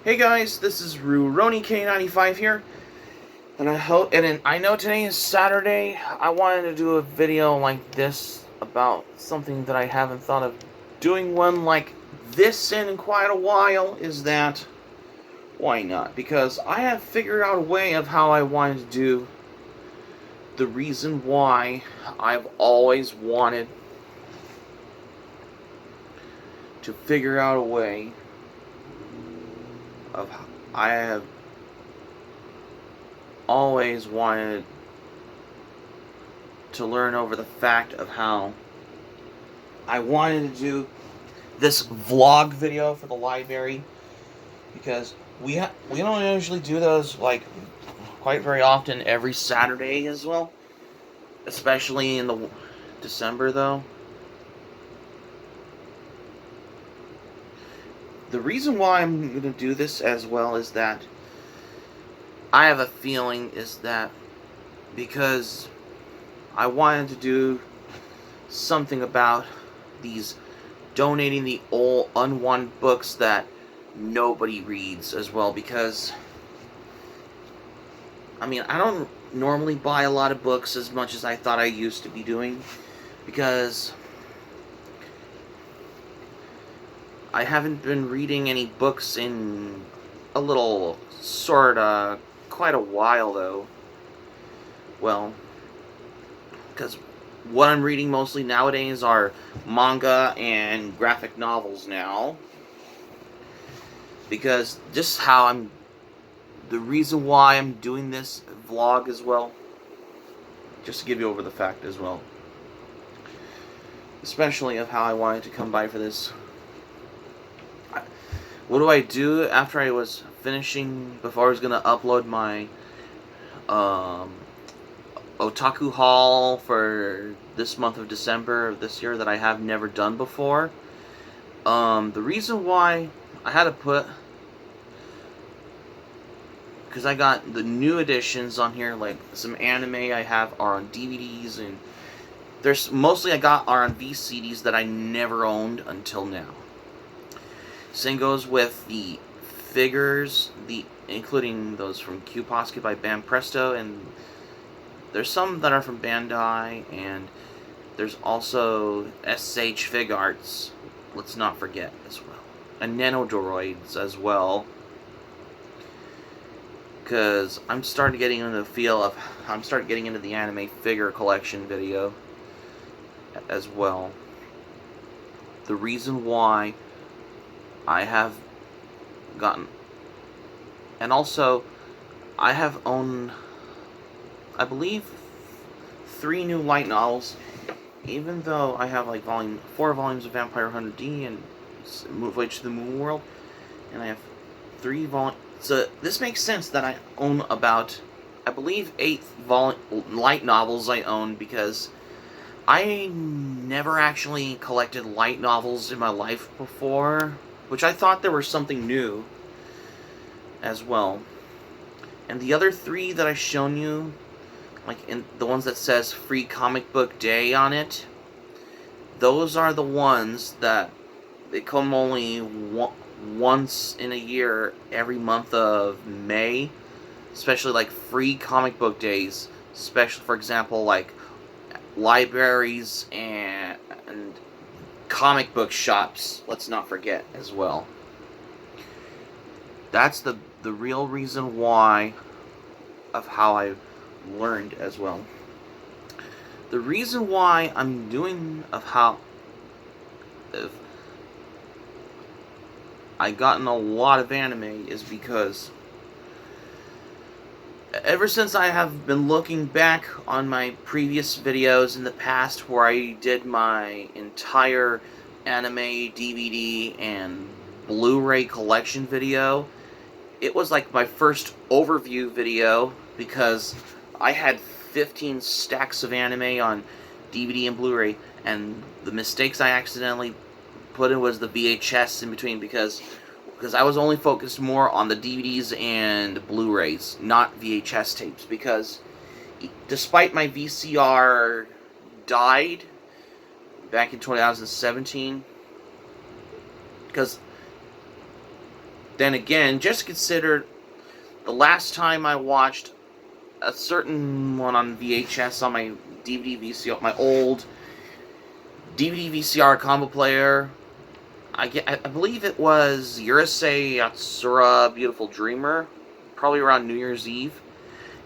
Hey guys, this is RuRoniK95 here, and I know today is Saturday. I wanted to do a video like this about something that I haven't thought of doing one like this in quite a while. Is that why not? Because I have figured out a way of how I wanted to do the reason why I've always wanted to figure out a way of I have always wanted to learn over the fact of how I wanted to do this vlog video for the library, because we don't usually do those like quite very often every Saturday as well, especially in the December though. The reason why I'm going to do this as well is that I have a feeling is that because I wanted to do something about these donating the old unwanted books that nobody reads as well, because I mean, I don't normally buy a lot of books as much as I thought I used to be doing, because I haven't been reading any books in a little sorta quite a while though. Well, because what I'm reading mostly nowadays are manga and graphic novels now. Because just how the reason why I'm doing this vlog as well, just to give you over the fact as well, especially of how I wanted to come by for this. What do I do after I was finishing, before I was going to upload my otaku haul for this month of December of this year that I have never done before? The reason why I had to put, because I got the new editions on here, like some anime I have are on DVDs, and there's mostly I got are on VCDs that I never owned until now. Same goes with the figures, including those from Cube Posket by Banpresto, and there's some that are from Bandai, and there's also SH Figuarts, let's not forget, as well, and Nanodroids as well, because I'm starting getting into the feel of, I'm starting getting into the anime figure collection video as well. The reason why I have gotten, and also I have owned, I believe, 3 new light novels, even though I have like 4 volumes of Vampire Hunter D and Voyage to the Moon World, and I have 3 volumes. So this makes sense that I own about, I believe, 8 light novels I own, because I never actually collected light novels in my life before, which I thought there was something new as well. And the other 3 that I've shown you, like in the ones that says Free Comic Book Day on it, those are the ones that they come only once in a year, every month of May, especially like free comic book days, especially, for example, like libraries and comic book shops, let's not forget as well. That's the real reason why of how I learned as well. The reason why I'm doing of how I gotten a lot of anime is because ever since I have been looking back on my previous videos in the past where I did my entire anime DVD and Blu-ray collection video, it was like my first overview video, because I had 15 stacks of anime on DVD and Blu-ray, and the mistakes I accidentally put in was the VHS in between, because I was only focused more on the DVDs and Blu-rays, not VHS tapes, because despite my VCR died back in 2017, because then again, just consider the last time I watched a certain one on VHS on my DVD VCR, my old DVD VCR combo player. I believe it was Urusei Yatsura Beautiful Dreamer, probably around New Year's Eve.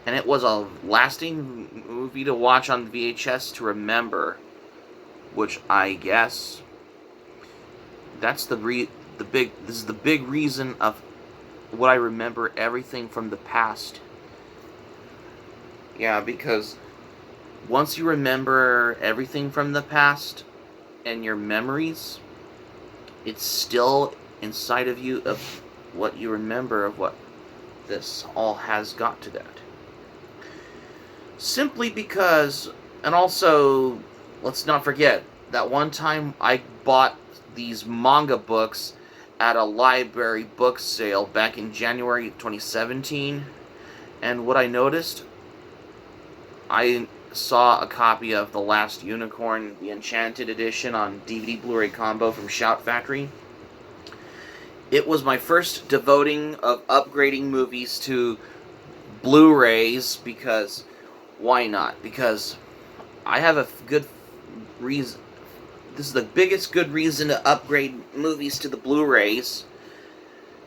And it was a lasting movie to watch on VHS to remember, which I guess that's this is the big reason of what I remember everything from the past. Yeah, because once you remember everything from the past and your memories, it's still inside of you of what you remember of what this all has got to that. Simply because, and also, let's not forget, that one time I bought these manga books at a library book sale back in January 2017, and what I noticed, I saw a copy of The Last Unicorn, the Enchanted Edition on DVD Blu-ray combo from Shout Factory. It was my first devoting of upgrading movies to Blu-rays, because why not? Because I have a good reason. This is the biggest good reason to upgrade movies to the Blu-rays,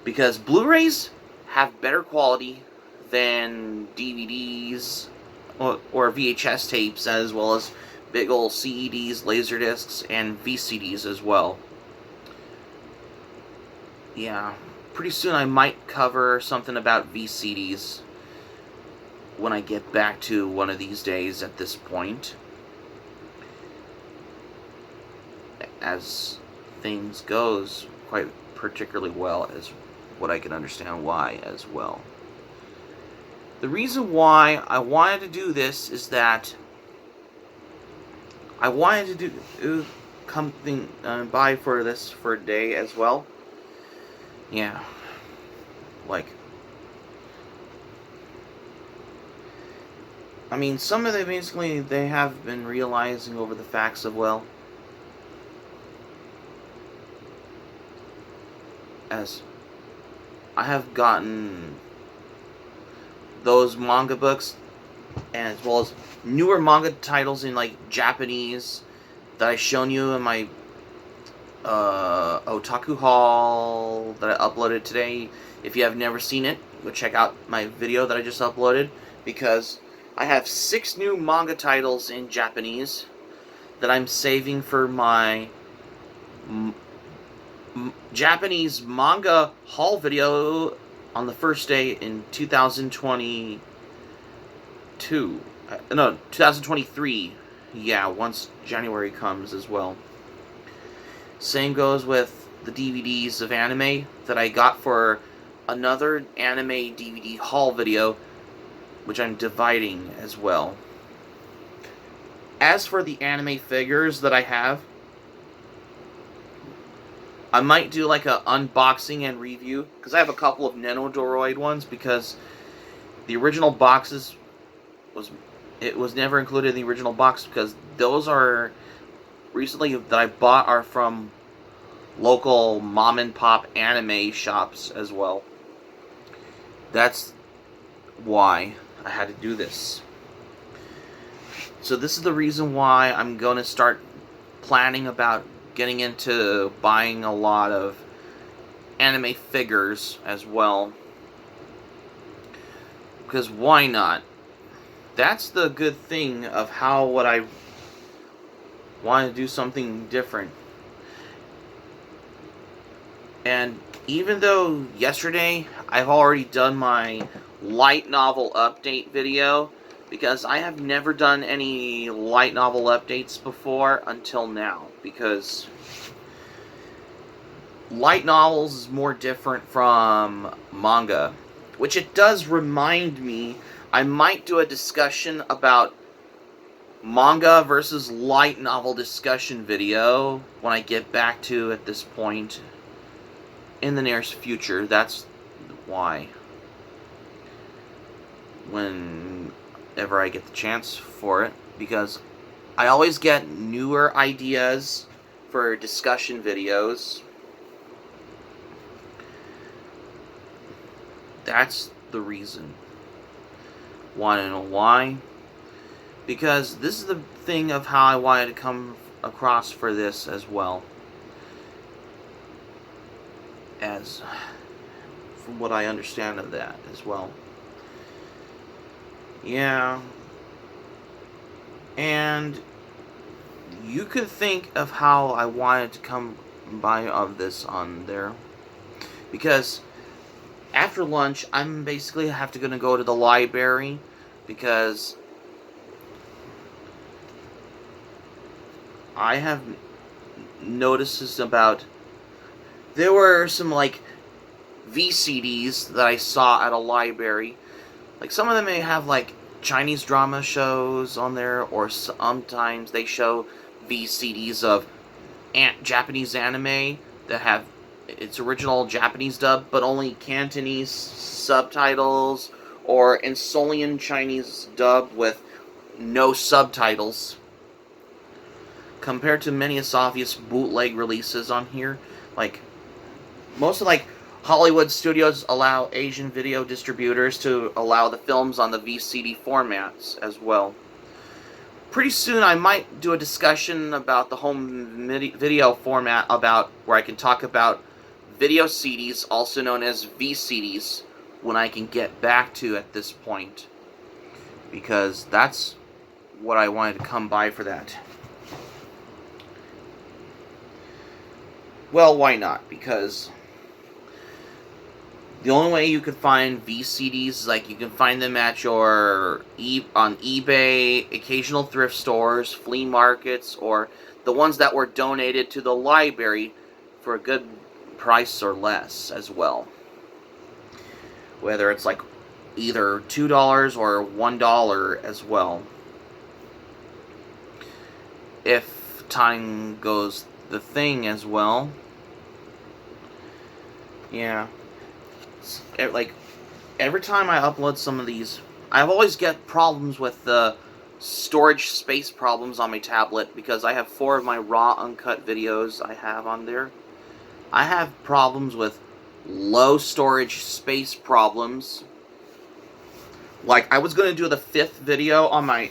because Blu-rays have better quality than DVDs or VHS tapes, as well as big old CDs, Laserdiscs, and VCDs as well. Yeah, pretty soon I might cover something about VCDs when I get back to one of these days at this point, as things goes quite particularly well, as what I can understand why as well. The reason why I wanted to do this is that I wanted to do something by for this for a day as well. Yeah, like, I mean, some of them basically they have been realizing over the facts of, well, as I have gotten those manga books, and as well as newer manga titles in like Japanese that I shown you in my Otaku haul that I uploaded today. If you have never seen it, go check out my video that I just uploaded, because I have 6 new manga titles in Japanese that I'm saving for my Japanese manga haul video on the first day in 2023. Yeah, once January comes as well. Same goes with the DVDs of anime that I got for another anime DVD haul video, which I'm dividing as well. As for the anime figures that I have, I might do like a unboxing and review, because I have a couple of Nenodoroid ones, because the original boxes was never included in the original box, because those are recently that I bought are from local mom and pop anime shops as well. That's why I had to do this. So this is the reason why I'm going to start planning about getting into buying a lot of anime figures as well. Because why not? That's the good thing of what I want to do something different. And even though yesterday I've already done my light novel update video, because I have never done any light novel updates before until now, because light novels is more different from manga, which it does remind me I might do a discussion about manga versus light novel discussion video when I get back to at this point in the nearest future. That's why, whenever I get the chance for it, because I always get newer ideas for discussion videos. That's the reason. Want to know why? Because this is the thing of how I wanted to come across for this as well. As from what I understand of that as well. Yeah. And you could think of how I wanted to come by of this on there. Because after lunch, I'm basically gonna go to the library because I have notices about there were some like VCDs that I saw at a library. Like some of them may have like Chinese drama shows on there, or sometimes they show VCDs of Japanese anime that have its original Japanese dub, but only Cantonese subtitles, or Insolian Chinese dub with no subtitles. Compared to many obvious bootleg releases on here, like most of like Hollywood studios allow Asian video distributors to allow the films on the VCD formats as well. Pretty soon I might do a discussion about the home video format, about where I can talk about video CDs, also known as VCDs, when I can get back to at this point. Because that's what I wanted to come by for that. Well, why not? Because the only way you could find VCDs is like you can find them at your on eBay, occasional thrift stores, flea markets, or the ones that were donated to the library for a good price or less as well. Whether it's like either $2 or $1 as well. If time goes the thing as well. Yeah. Like, every time I upload some of these, I've always get problems with the storage space problems on my tablet, because I have 4 of my raw uncut videos I have on there. I have problems with low storage space problems. Like, I was going to do the 5th video on my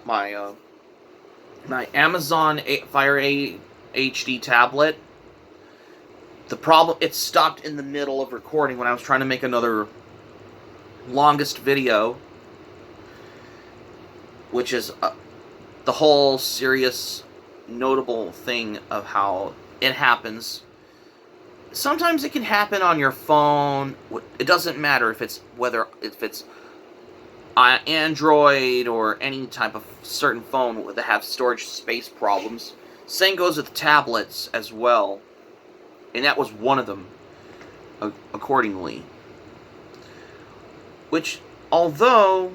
my Amazon Fire HD tablet. The problem, it stopped in the middle of recording when I was trying to make another longest video, which is the whole serious, notable thing of how it happens. Sometimes it can happen on your phone. It doesn't matter if it's Android or any type of certain phone that have storage space problems. Same goes with tablets as well. And that was one of them, accordingly. Which, although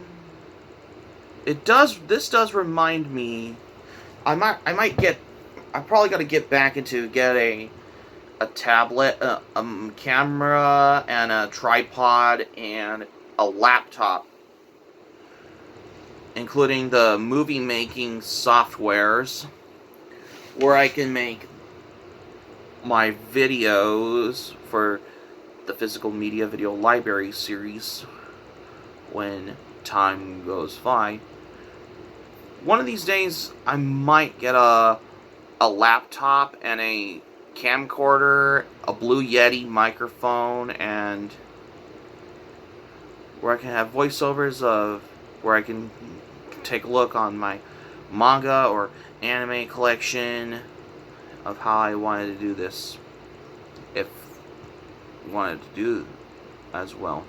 this does remind me, I probably got to get back into get a tablet, a camera, and a tripod, and a laptop, including the movie making softwares, where I can make my videos for the Physical Media Video Library series when time goes by. One of these days, I might get a laptop and a camcorder, a Blue Yeti microphone, and where I can have voiceovers of where I can take a look on my manga or anime collection of how I wanted to do this, if wanted to do as well.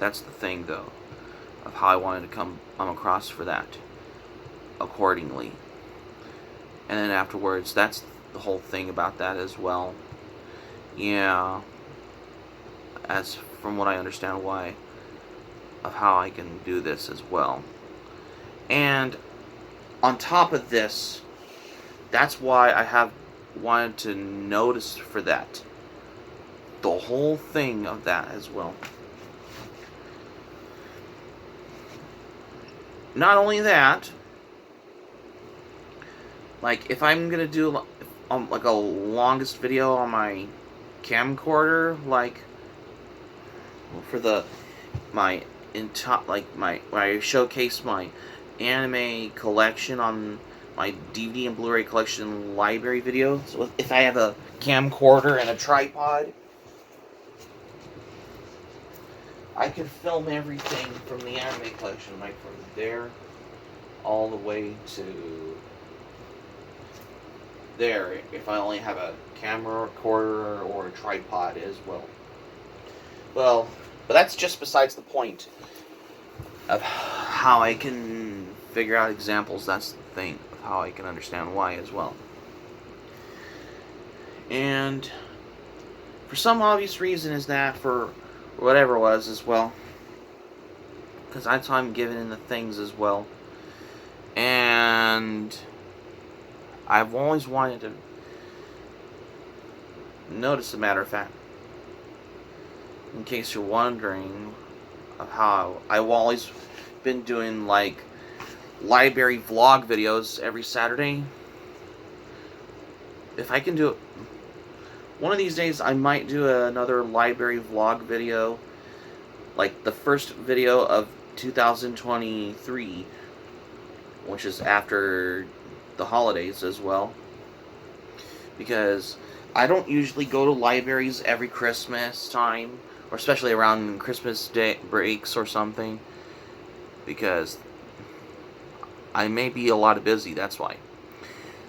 That's the thing, though, of how I wanted to come across for that, accordingly. And then afterwards, that's the whole thing about that as well. Yeah, as from what I understand why, of how I can do this as well. And on top of this, that's why I have wanted to notice for that. The whole thing of that as well. Not only that, like if I'm gonna do like a longest video on my camcorder, like for my when I showcase my anime collection on my DVD and Blu-ray collection library video. So if I have a camcorder and a tripod, I can film everything from the anime collection, like from there all the way to there, if I only have a camera recorder or a tripod as well. Well, but that's just besides the point of how I can figure out examples. That's the thing of how I can understand why as well. And for some obvious reason is that for whatever it was as well, because that's how I'm given in the things as well. And I've always wanted to notice, a matter of fact, in case you're wondering, of how I've always been doing like library vlog videos every Saturday. If I can do it one of these days, I might do another library vlog video, like the first video of 2023, which is after the holidays as well, because I don't usually go to libraries every Christmas time, or especially around Christmas day breaks or something, because I may be a lot busy, that's why.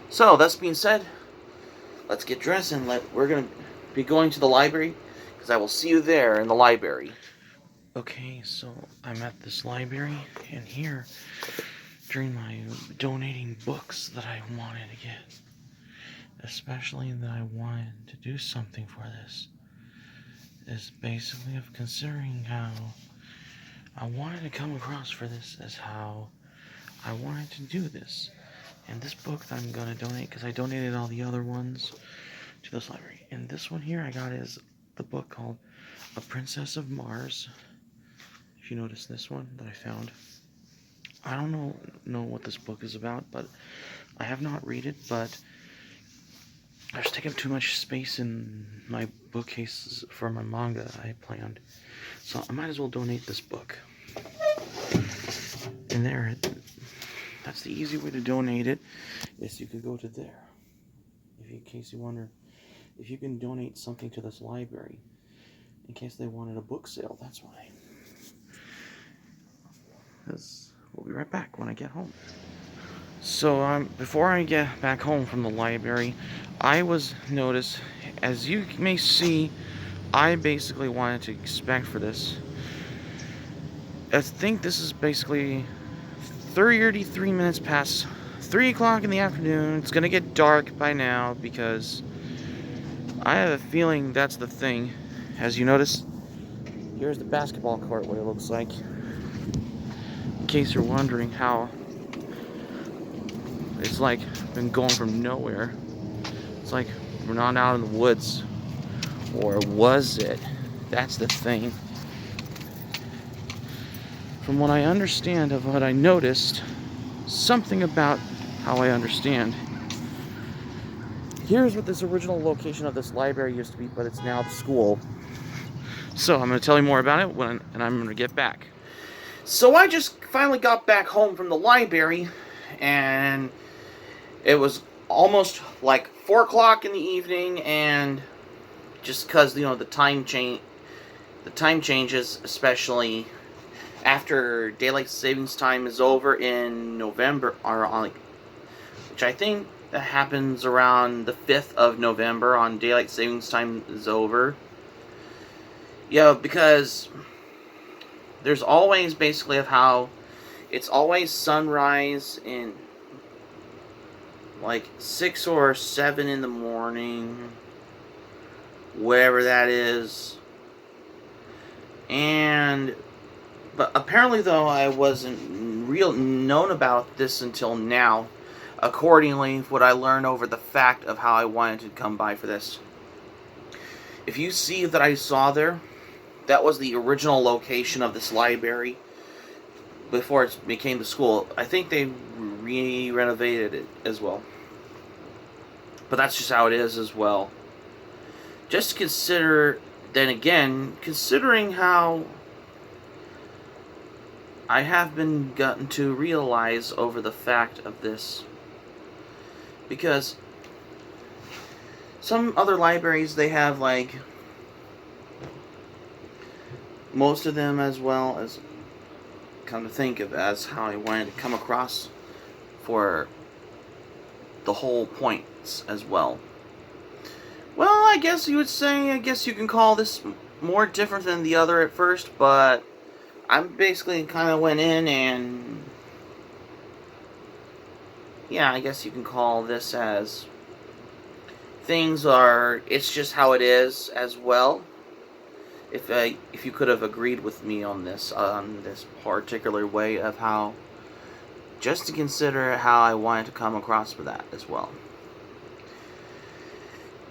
So, that being said, let's get dressed and we're going to be going to the library, because I will see you there in the library. Okay, so I'm at this library, and here, during my donating books that I wanted to get, especially that I wanted to do something for this, is basically of considering how I wanted to come across for this as how I wanted to do this. And this book that I'm going to donate, because I donated all the other ones to this library. And this one here I got is the book called A Princess of Mars. If you notice this one that I found. I don't know what this book is about, but I have not read it, but I've taken up too much space in my bookcases for my manga I planned. So I might as well donate this book. And there, that's the easy way to donate it, is you could go to there. In case you wonder if you can donate something to this library, in case they wanted a book sale, that's why. We'll be right back when I get home. So before I get back home from the library, I noticed, as you may see, I basically wanted to expect for this. I think this is basically 33 minutes past 3 o'clock in the afternoon. It's gonna get dark by now, because I have a feeling that's the thing. As you notice, here's the basketball court, what it looks like. In case you're wondering how it's like been going from nowhere. It's like we're not out in the woods. Or was it? That's the thing. From what I understand of what I noticed, something about how I understand. Here's what this original location of this library used to be, but it's now the school. So I'm going to tell you more about it and I'm going to get back. So I just finally got back home from the library, and it was almost like 4 o'clock in the evening, and just because, the time changes, especially after daylight savings time is over in November, which I think that happens around the 5th of November, on daylight savings time is over. Yeah, because there's always basically of how it's always sunrise in like 6 or 7 in the morning, whatever that is. But apparently, though, I wasn't known about this until now. Accordingly, what I learned over the fact of how I wanted to come by for this. If you see that I saw there, that was the original location of this library before it became the school. I think they renovated it as well. But that's just how it is as well. Just consider then again, considering how I have been gotten to realize over the fact of this, because some other libraries, they have like most of them, as well as come to think of as how I wanted to come across for the whole points as well. Well, I guess you would say, I guess you can call this more different than the other at first, but I'm basically kind of went in and, yeah, I guess you can call this as things are, it's just how it is as well. If you could have agreed with me on this particular way of how, just to consider how I wanted to come across with that as well.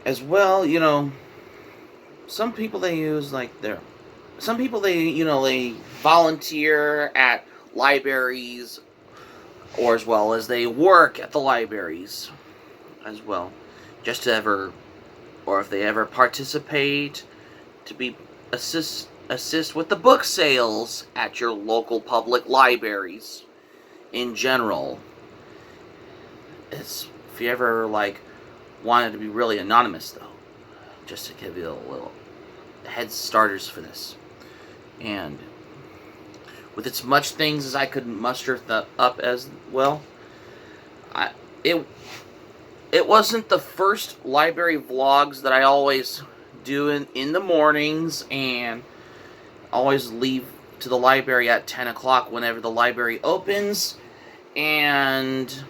As well, you know, some people they use like some people they volunteer at libraries, or as well as they work at the libraries as well, just to ever, or if they ever participate to be assist with the book sales at your local public libraries in general. It's, if you ever like wanted to be really anonymous though, just to give you a little head starters for this, and with as much things as I could muster up as well, it wasn't the first library vlogs that I always do in the mornings, and always leave to the library at 10 o'clock whenever the library opens, and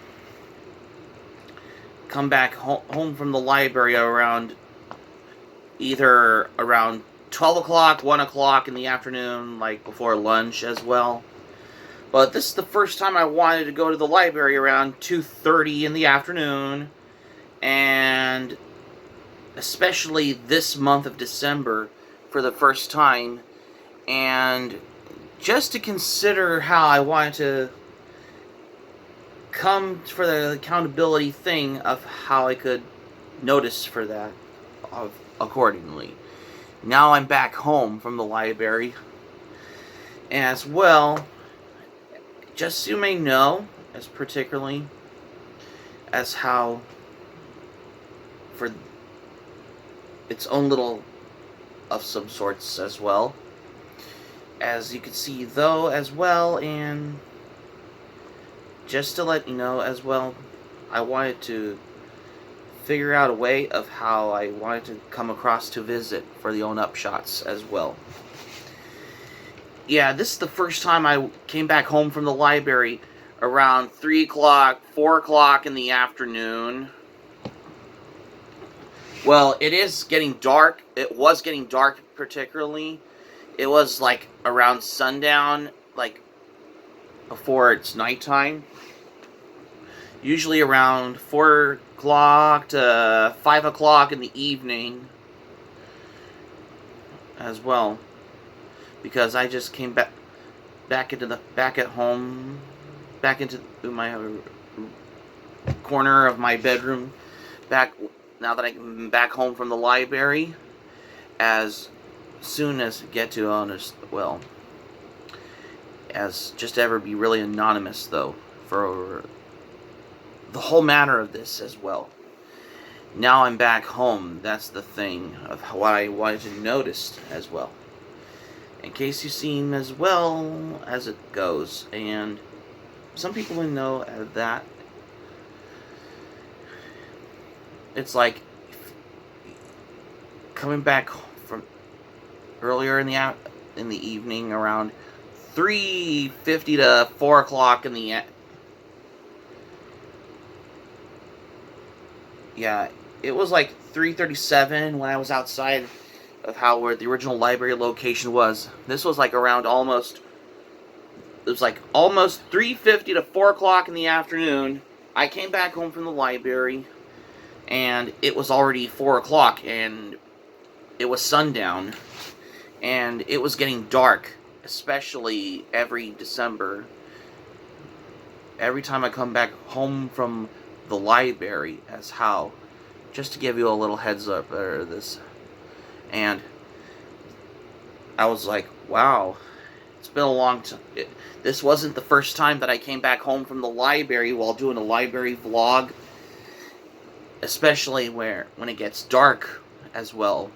come back home from the library around either around 12 o'clock, 1 o'clock in the afternoon, like before lunch as well. But this is the first time I wanted to go to the library around 2:30 in the afternoon, and especially this month of December for the first time, and just to consider how I wanted to come for the accountability thing of how I could notice for that accordingly. Now I'm back home from the library, as well, just so you may know, as particularly as how for its own little of some sorts as well, as you can see though as well, and just to let you know as well, I wanted to figure out a way of how I wanted to come across to visit for the own upshots as well. Yeah, this is the first time I came back home from the library around 3 o'clock, 4 o'clock in the afternoon. Well, it is getting dark. It was getting dark particularly. It was like around sundown, like before it's nighttime. Usually around 4 o'clock to 5 o'clock in the evening as well, because I just came back at home, back into my corner of my bedroom, now that I'm back home from the library, as soon as get to honest, well, as just to ever be really anonymous though for the whole matter of this as well. Now I'm back home. That's the thing of what I wanted to notice as well, in case you've seen as well as it goes. And some people will know that it's like coming back from earlier in the evening around 3:50 to 4 o'clock in the yeah, it was like 3:37 when I was outside of where the original library location was. This was like around almost 3:50 to 4 o'clock in the afternoon. I came back home from the library, and it was already 4 o'clock, and it was sundown, and it was getting dark, especially every December. Every time I come back home from the library, as how, just to give you a little heads up this, and I was like, wow, it's been a long time. This wasn't the first time that I came back home from the library while doing a library vlog, especially when it gets dark as well.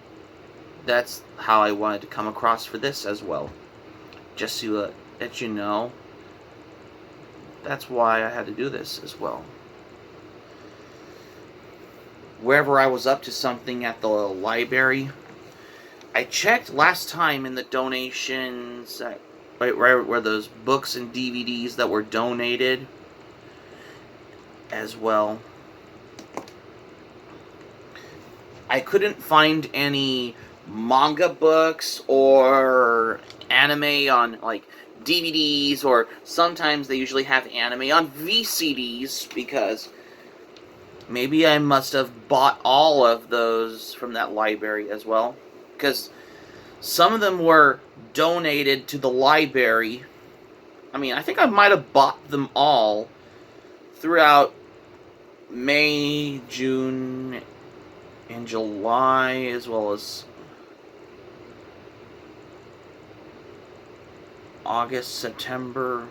That's how I wanted to come across for this as well. Just to let you know, that's why I had to do this as well. Wherever I was up to something at the library, I checked last time in the donations, right where those books and DVDs that were donated as well. I couldn't find any manga books or anime on like DVDs, or sometimes they usually have anime on VCDs, because maybe I must have bought all of those from that library as well, because some of them were donated to the library. I mean, I think I might have bought them all throughout May, June, and July, as well as August, September,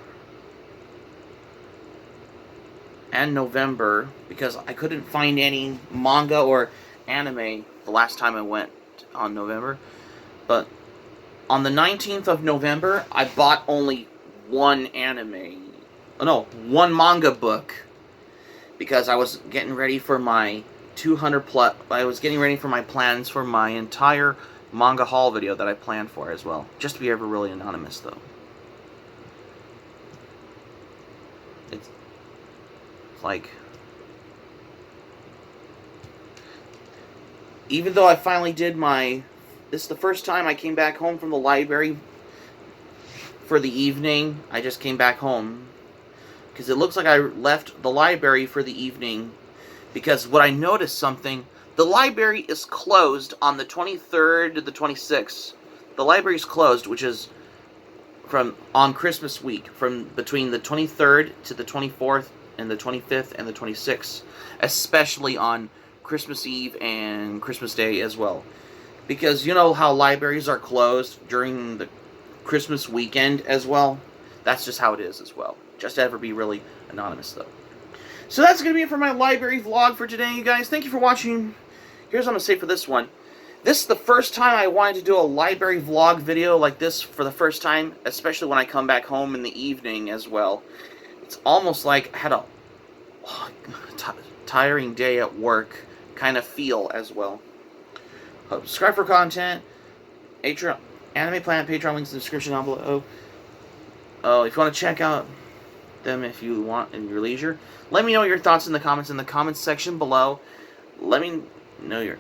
and November, because I couldn't find any manga or anime the last time I went on November. But on the 19th of November, I bought only one manga book, because I was getting ready for my 200 plus. I was getting ready for my plans for my entire manga haul video that I planned for as well. Just to be ever really anonymous, though. It's like, even though I finally did this is the first time I came back home from the library for the evening. I just came back home because it looks like I left the library for the evening, because what I noticed something, the library is closed on the 23rd to the 26th. The library is closed, which is on Christmas week, from between the 23rd to the 24th and the 25th and the 26th, especially on Christmas Eve and Christmas Day as well. Because you know how libraries are closed during the Christmas weekend as well? That's just how it is as well. Just to ever be really anonymous, though. So that's going to be it for my library vlog for today, you guys. Thank you for watching. Here's what I'm going to say for this one. This is the first time I wanted to do a library vlog video like this for the first time, especially when I come back home in the evening as well. It's almost like I had a tiring day at work kind of feel as well. Subscribe for content. Anime Planet Patreon links in the description down below. If you want to check out them if you want in your leisure, let me know your thoughts in the comments section below. Let me know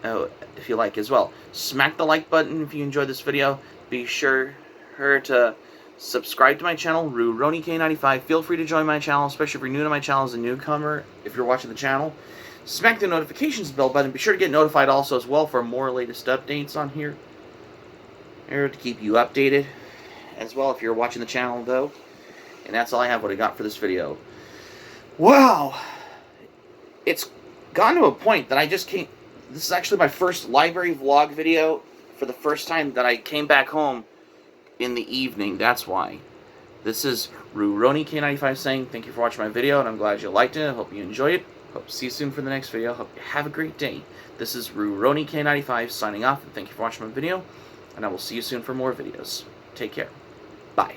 if you like as well. Smack the like button if you enjoyed this video. Be sure to subscribe to my channel, RuRoniK95. Feel free to join my channel, especially if you're new to my channel as a newcomer. If you're watching the channel, smack the notifications bell button. Be sure to get notified also as well for more latest updates on here to keep you updated as well if you're watching the channel, though. And that's all I have what I got for this video. Wow! It's gotten to a point that I just can't... This is actually my first library vlog video for the first time that I came back home in the evening. That's why. This is RuRoniK95 saying thank you for watching my video, and I'm glad you liked it. I hope you enjoyed it. Hope to see you soon for the next video. Hope you have a great day. This is RuRoniK95 signing off, and thank you for watching my video, and I will see you soon for more videos. Take care. Bye.